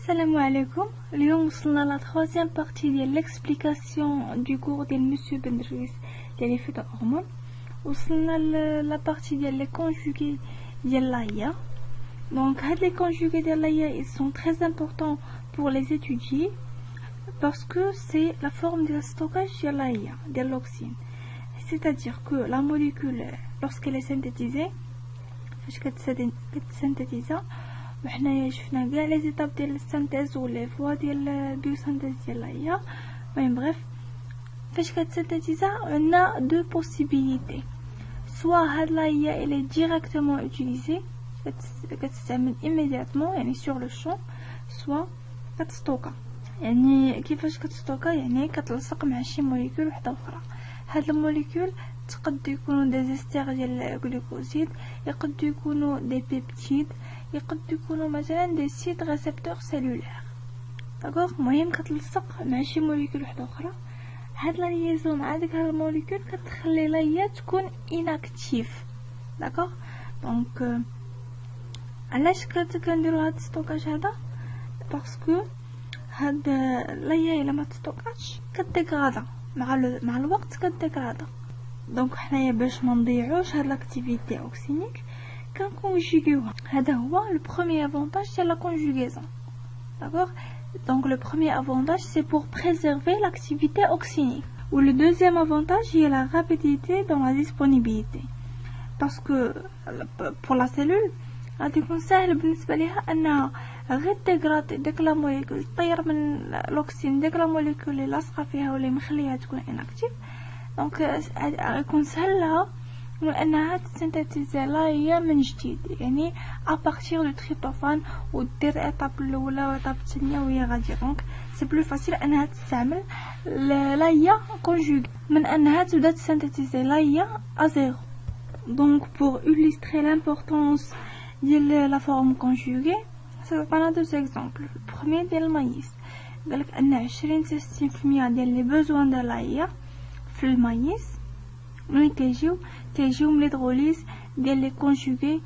Salam alaikum. اليوم وصلنا la troisième partie de l'explication du cours de Monsieur Bendris de l'effet de hormones. وصلنا la partie de les conjugués de l'aya. Donc les conjugués de l'aya ils sont très importants pour les étudier parce que c'est la forme de stockage de l'aya, de l'oxyne. C'est-à-dire que la molécule lorsqu'elle est synthétisée, فاش كتسينتيزا وحنايا شفنا كاع لي زيتاب ديال السينتيز ولي فوا ديال البيوسينتيز ديال هي المهم بريف فاش كتسينتيزا عندنا دو بوسيبيليتي سوا هاد لا هي الي ديريكتومون اوتيليزي كتستعمل ايميدياتمون يعني سور لو شون سوا كتستوكا يعني كيفاش كتستوكا يعني كتلصق مع شي موليكول وحده اخرى هاد الموليكول تقد يكونوا دي زيستير ديال الجلوكوزيد يقد يكونوا دي بيبتيد يقد يكونوا مثلا دي سيت ريسبتور سيلولير داكوغ المهم كتلصق مع شي موليكول وحده اخرى هاد لا ليزون مع داك هاد الموليكول كتخلي لا هي تكون اناكتيف داكوغ دونك علاش كنديروا هاد الستوكاج هذا باسكو هاد لا هي الا ما تستوكاش كديغرادا مع الوقت كديغرادا دونك حنايا باش ما نضيعوش هاد لاكتيفيتي اوكسينيك كنكونجوغيوها هذا هو لو بروميير افونتاج ديال لا كونجوغيزون داكوغ دونك لو بروميير افونتاج سي بور بريزيرفي لاكتيفيتي اوكسينيك و لو دوزيام افونتاج هي لا رابيديتي دون لا ديسپونيبيليتي باسكو بور لا سيلول غادي يكون ساهل بالنسبه ليها انها غير ديغرادي ديك لا موليكول طير من الاكسين ديك لا موليكول اللي لاصقه فيها ولا مخليها تكون اناكتيف دونك غيكون سهل لها انها تسينتيزي لا هي من جديد يعني ابارتير دو تريبتوفان ودير ايطاب الاولى وايطاب الثانيه وهي غاديه دونك سي بلو فاسيل انها تستعمل لا هي كونجوغي من انها تبدا تسينتيزي لا هي ا زيرو دونك pour illustrer l'importance ديال لا فورم كونجوغي عطانا دو اكزامبل البروميير ديال المايس قالك ان 20-60% ديال لي بوزوان ديال لا هي في المايس ملي كيجيو من ليدغوليز ديال لي كونجوغي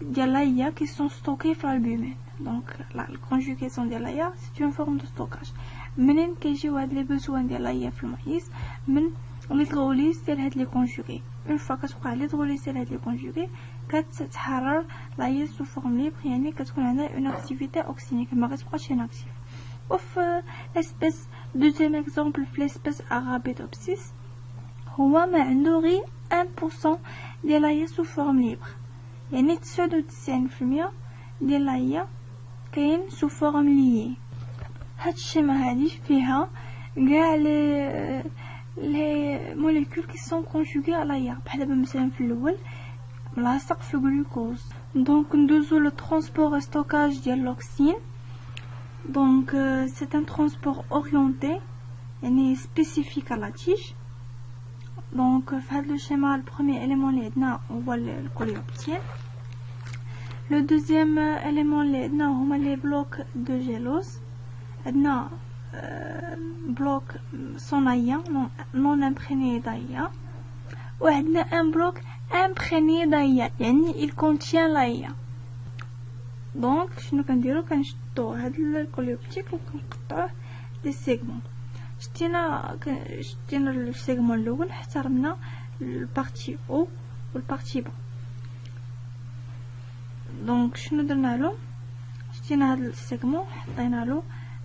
ديال لا هي كي سون ستوكي في الالبومين دونك لا الكونجوغيسيون ديال لا هي سي اون فورم دو ستوكاج منين كيجيو هاد لي بوزوان ديال لا هي في المايس من ليدغوليز ديال هاد لي كونجوغي اون فوا كتوقع ليدغوليز ديال هاد لي كونجوغي كتحرر لا هي سو فورم ليبر يعني كتكون عندها اون اكتيفيتي اوكسينيك ما كتبقاش اناكتيف وفي لاسبيس دوزيام اكزامبل في لاسبيس ارابيدوبسيس هو ما عنده غير 1% ديال لا هي سو فورم ليبر يعني 99% ديال لا هي كاين سو فورم ليي هاد الشيما هادي فيها كاع لي موليكول كي سون كونجوغي على هي بحال دابا مثلا في الاول ملاصق في الجلوكوز دونك ندوزو لو ترونسبور ستوكاج ديال لوكسين دونك سي ان ترونسبور اورينتي يعني سبيسيفيك على تيج دونك في هذا الشيما البروميير اليمون اللي عندنا هو الكوليوبتين لو دوزيام اليمون اللي عندنا هما لي بلوك دو جيلوز عندنا بلوك صناعيه نون امبريني دايا وعندنا ان بلوك امبريني دايا يعني il contient la هي دونك شنو كنديرو كنشدو هاد الكوليوبتيك وكنقطعوه لي سيغمون شتينا السيغمون الاول احترمنا البارتي او والبارتي با دونك شنو درنا له شتينا هاد السيغمون حطينا له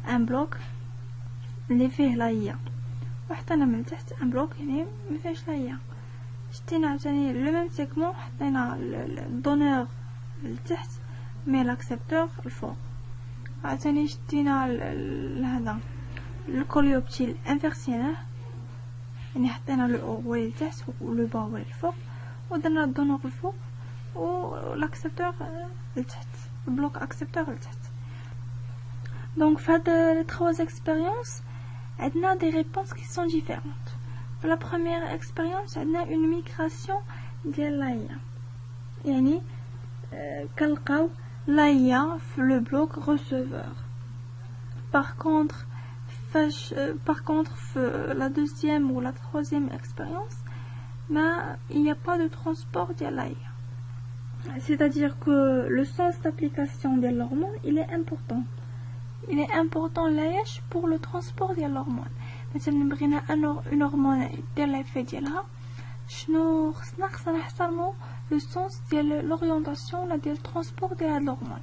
ان بلوك اللي فيه لا هي وحطينا من تحت ان بلوك يعني ما فيهش لا هي شتينا عاوتاني لو ميم سيغمون حطينا الدونور لتحت مي لاكسبتور الفوق عاوتاني شتينا هذا الكوليوبتيل انفيرسيناه يعني حطينا لو هو لتحت ولو با هو للفوق ودرنا الدونور الفوق و لاكسبتور لتحت البلوك اكسبتور لتحت دونك في هاد لي trois expériences عندنا دي ريبونس كي سون ديفيرونت في لا بروميير اكسبيريونس عندنا اون ميغراسيون ديال لا هي يعني كنلقاو لا هي في لو بلوك ريسيفور par contre la deuxième ou la troisième expérience il n'y a pas de transport de la هي c'est-à-dire que le sens d'application de l'hormone il est important il est important l'AH pour le transport de l'hormone. مثلا بغينا une hormone دير l'effet ديالها شنو خصنا نحترمو le sens ديال l'orientation ولا ديال الترانسبور ديال هاد الهرمون.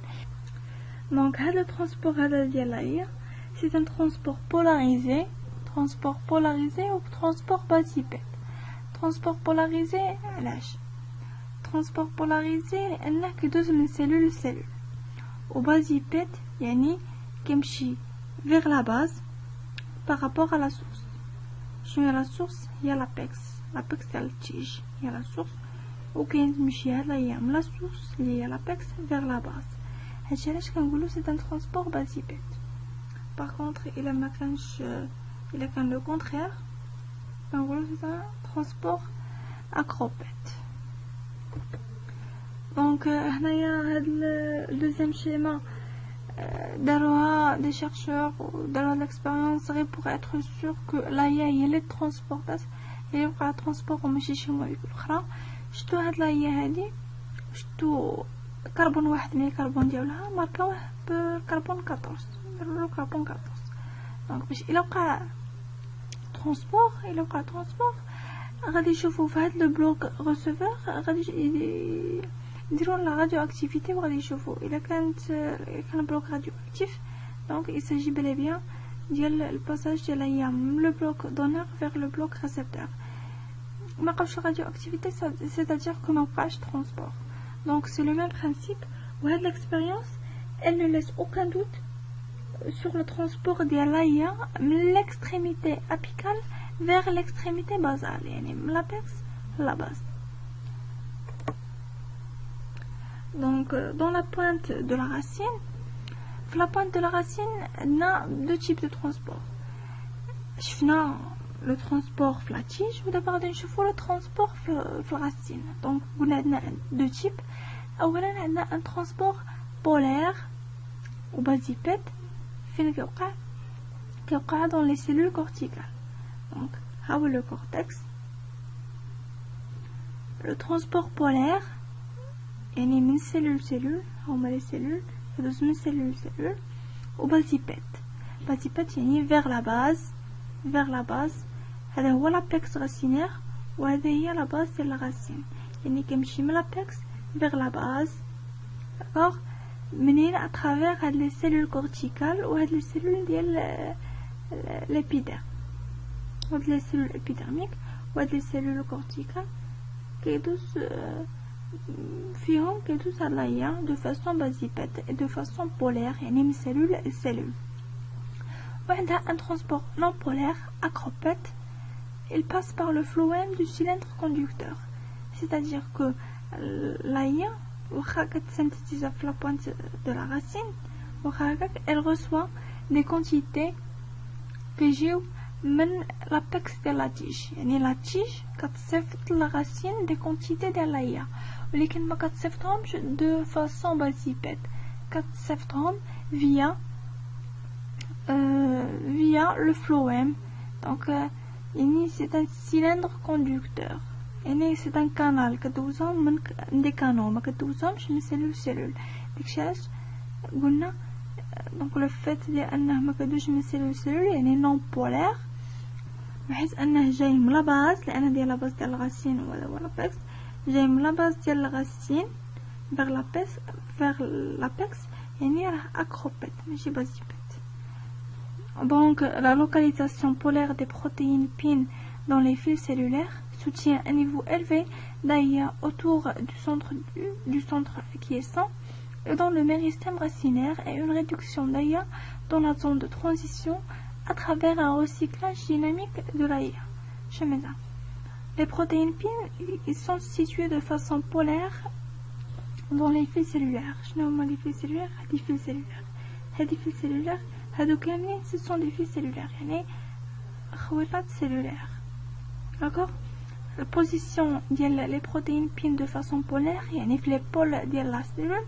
دونك هذا الترانسبور هذا ديال l'AH c'est un transport polarisé ou transport basipède. transport polarisé علاش transport polarisé لأنه كيدوز من cellule لcellule وبازيبيد يعني كيمشي vers la base par rapport à la source. شنو هي la source؟ هي l'apex ديال التيج هي la source وكيمشي هذا هي من la source اللي هي l'apex vers la base. هادشي علاش كنقولو c'est un transport basipède. par contre إلا ما كانش إلا كان le contraire كنقولو c'est un transport acropède. دونك هنايا هاد الدوزيام شيما داروها دي شيرشور وداروا ليكسبيريونس غير بوغ اتر سور كو لايا هي لي ترونسبورطات هي وقع ترونسبور وماشي شي موليكول اخرى. شتو هاد لايا هادي شتو كربون واحد من الكربون ديالها ماركاوه بالكربون 14 نديرولو كربون 14. دونك باش الا وقع ترونسبور غادي يشوفوا في هاد لو بلوك ريسيفور غادي يديروا لا راديو اكتيفيتي وغادي يشوفوا الا كان بلوك راديو اكتيف. دونك il s'agit bel et bien ديال الباساج ديال هي من لو بلوك دونور فيغ لو بلوك ريسبتور. ما بقاش راديو اكتيفيتي c'est-à-dire que ما بقاش ترونسبور. دونك c'est le même principe وهاد l'expérience elle ne laisse aucun doute sur le transport ديال هي من l'extrémité apicale vers l'extrémité basale يعني من l'apex la base. Donc dans la pointe de la racine on a deux types de transport. شفنا le transport في la tige ودابا غادي نشوفوا le transport في الرacine. donc قلنا عندنا deux types. اولا عندنا un transport polaire و basipède فين كيوقع dans les cellules corticales. donc ها هو le cortex. le transport polaire يعني من cellule لcellule هما لي cellules يدوز من cellule لcellule و basipède يعني vers la base هذا هو l'apex racinaire وهذا هي la base ديال الرacine يعني كيمشي من l'apex vers la base d'accord منين à travers هاد لي cellules corticales وهاد لي cellules ديال l'épiderme وهاد لي cellules épidermiques وهاد لي cellules corticales كيدوز فيهم كيدوز هادلايا دو فاسون بازيبيد et de façon polaire يعني من cellule لcellule. وعندها un transport non polaire acropède. il passe par le phloème du cylindre conducteur, c'est-à-dire que l'aïa واخا كتسنتيزا في la pointe de la racine واخا هكاك elle reçoit des quantités كيجيو من l'apex ديال la tige يعني la tige كتصيفط la racine des quantités ديال l'aïa ولكن ما كتصيفطهمش de façon basipède كتصيفطهم via le phloème. donc يعني c'est un cylindre conducteur يعني c'est un canal كدوزهم من des canaux ما كدوزهمش من cellule لcellule. داكشي علاش قلنا donc le fait ديال انه ما كدوزش من cellule لcellule يعني non polaire بحيث انه جاي من لا باز لان ديال لا باز ديال الغاسين ولا لابكس جاي من لا باز ديال الغاسين vers l'apex يعني راه acropède ماشي basipède. donc la localisation polaire des protéines PIN dans les fils cellulaires soutient un niveau élevé d'AIA autour du centre quiescent et dans le méristème racinaire et une réduction d'AIA dans la zone de transition à travers un recyclage dynamique de l'AIA. Les protéines PIN ils sont situées de façon polaire dans les fils cellulaires. شنو هما les fils cellulaires؟ هادي fils cellulaires هادو كاملين ce sont des fils cellulaires يعني خويطات cellulaires. d'accord. la position ديال les protéines PIN de façon polaire يعني في les pôles ديال la cellule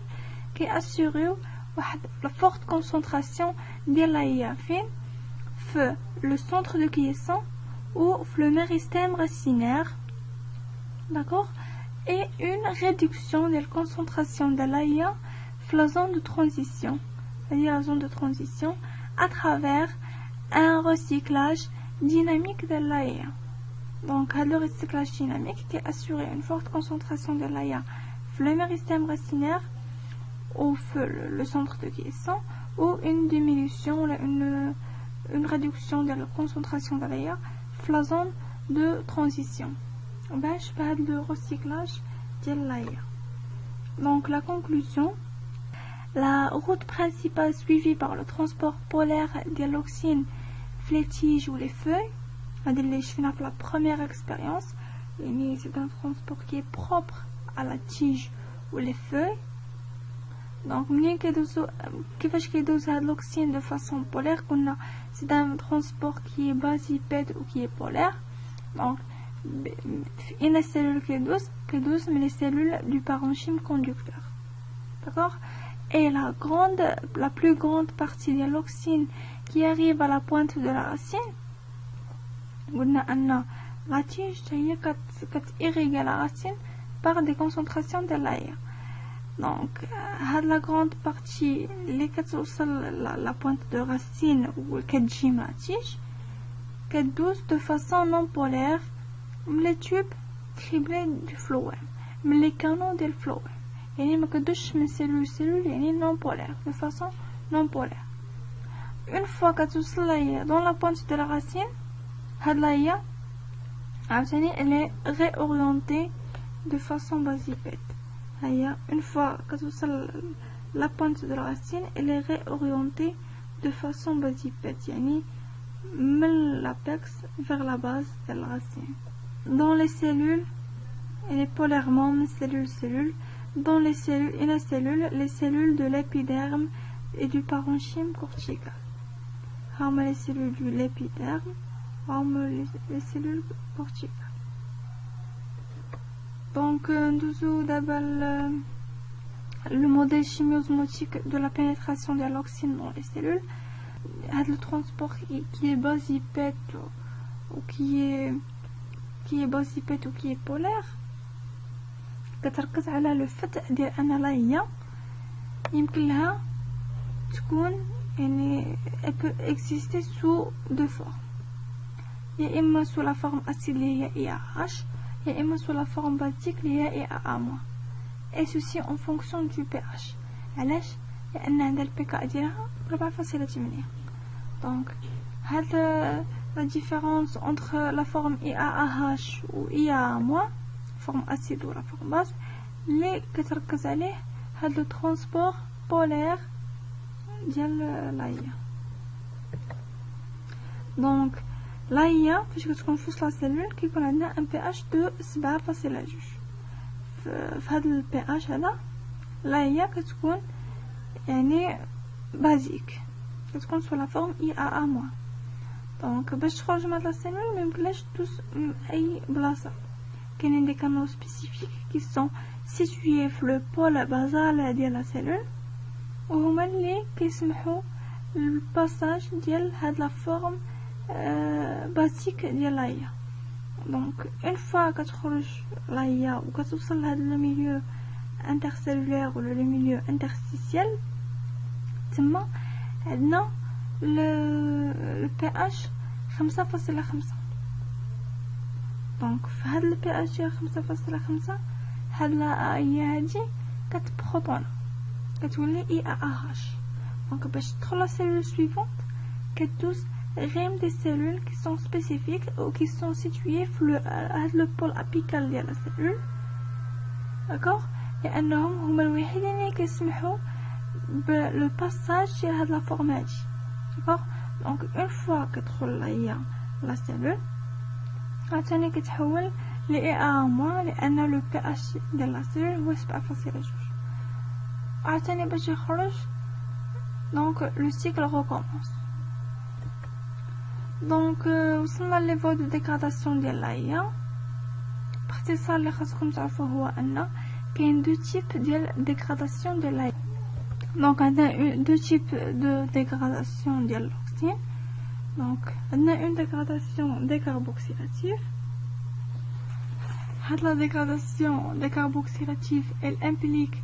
qui assure واحد la forte concentration ديال l'AIA فين في le centre de quiescent ou le méristème racinaire. d'accord. et une réduction de la concentration de l'AIA dans la zone de transition. c'est-à-dire la zone de transition, à travers un recyclage dynamique de l'AIA. Donc, le recyclage dynamique qui assure une forte concentration de l'AIA dans le méristème racinaire ou le centre de caisson, ou une diminution, une réduction de la concentration de l'AIA dans la zone de transition. باش بهذا le recyclage ديال l'AIA. Donc, la conclusion, la route principale suivie par le transport polaire de l'oxyne dans les tiges ou les feuilles, la première expérience, c'est un transport qui est propre à la tige ou les feuilles. Donc, كيفاش كيدوز هاد l'oxyne de façon polaire, c'est un transport qui est basipède ou qui est polaire. Donc, une cellule كيدوز mais les cellules du parenchyme conducteur. D'accord? Et la plus grande partie de l'oxyne qui arrive à la pointe de la racine, la tige irrigue la racine par des concentrations de l'air. Donc, la grande partie, la pointe de racine ou la tige, qui douce de façon non polaire, les tubes criblés du phloème, les canaux du phloème. يعني ما كدوش من cellule يعني non polaire, de façon non polaire. Une fois كتوصل لهي dans la pointe de la racine, هاد لاهي عاوتاني elle est réorientée de façon basipède. هي une fois كتوصل la pointe de la racine, elle est réorientée de façon basipède, يعني من l'apex vers la base de la racine. Dans les cellules, elle est polairement من cellule. Dans les cellules, les cellules de l'épiderme et du parenchyme cortical. Les cellules de l'épiderme, les cellules corticales. Donc, nous d'abord le modèle chimiosmotique de la pénétration de l'oxyne dans les cellules. Le transport qui est basipède ou qui est basipède ou qui est polaire. كتركز على لو فت ديال ان لاهي يمكن لها تكون يعني elle peut exister sous deux formes, يا اما sous la forme acide اللي هي IAH, يا اما sous la forme basique اللي هي IAA-, et ceci en fonction du pH. علاش؟ لان عندها البيكا ديالها 4.8. donc هاد la différence entre la forme IAAH ou IAA-, forme acide ou la forme basse, اللي كتركز عليه هاد لو ترونسبور بولير ديال لاهي. دونك لاهي فاش كتكون في وسط لا سيلول كيكون عندنا ان بي اش دو 7.2. في هاد البي اش هذا لاهي كتكون يعني بازيك، كتكون سو لا فورم اي ا ا موان. دونك باش تخرج من هاد لا سيلول ميمكنلاش تدوز اي بلاصه. Il y a des canaux spécifiques qui sont situés dans le pôle basal de la cellule وهما اللي كيسمحوا الباساج ديال هاد لا فورم باسيك ديال لاهي. دونك اون فوا كتخرج لاهي وكتوصل لهاد لو ميليو انترسيلولير ولا لو ميليو انترستيسيال، تما عندنا لو بي اش 5.5. دونك في هاد البي اش ديال 5.5 هاد لاهي هادي كتبروطونا كتولي اي ا اش. دونك باش تدخل لا سيلول سويفونت كدوز غير دي سيلول كي سون سبيسيفيك او كي سون سيتويي في هاد لو بول ابيكال ديال لا سيلول. داكوغ، لانهم هما الوحيدين اللي كيسمحوا بلو باساج ديال هاد لا فورم هادي. داكوغ، دونك اون فوا كتدخل لاهي لا سيلول عاوتاني كتحول ل اي ا موان لان لو بي اش ديال لا سيلول هو 7.2. عاوتاني باش يخرج دونك لو سيكل ريكومونس. دونك وصلنا لي فوا دو ديغراداسيون ديال لاهي. باختصار اللي خاصكم تعرفوا هو ان كاين دو تيب ديال ديغراداسيون ديال لاهي. دونك عندنا دو تيب دو ديغراداسيون ديال الاكسجين. دونك عندنا اون ديغراداسيون décarboxylative. هاد لا ديغراداسيون décarboxylative elle implique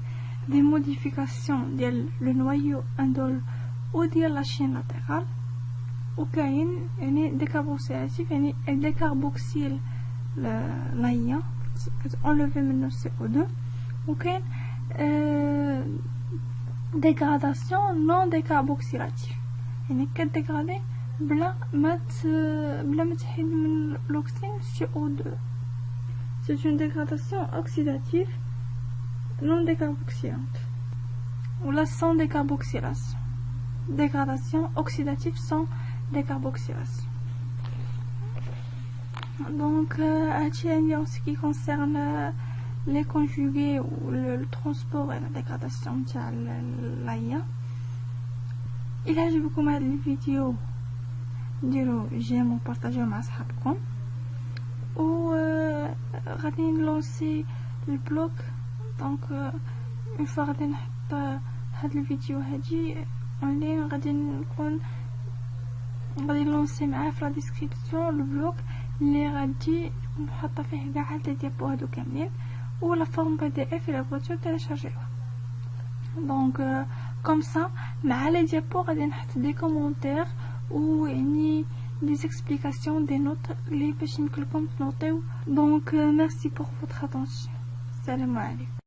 des modifications ديال le noyau indole وديال لا شين لاتيرال، وكاين يعني ديكاربوكسيلاتيف يعني الديكاربوكسيل لا هي كتانلوفي منو CO2، وكاين ديغراداسيون نون ديكاربوكسيلاتيف يعني كديغرادي بلا ما تحيد من الاكسجين CO2. C'est une dégradation oxydative non décarboxylante ou la sans décarboxylation. Dégradation oxydative sans décarboxylation. Donc, en ce qui concerne les conjugués ou le transport et la dégradation de l'AIA, il a beaucoup de vidéos j'aime partager مع صحابكم، و غادي نلونسي البلوك. دونك اون فوا غادي نحط هاد الفيديو هادي اونلاين، غادي نلونسي معاه في لا ديسكريبسيون البلوك اللي غادي نحط فيه كاع هاد لي ديابو هادو كاملين، ولا فورم PDF الى بغيتو تيليشارجيوها. دونك كوم سا مع لي ديابو غادي نحط دي كومونتير و يعني des explications, des notes, les péchés que le compte noté. Donc, merci pour votre attention. Salam alaikum.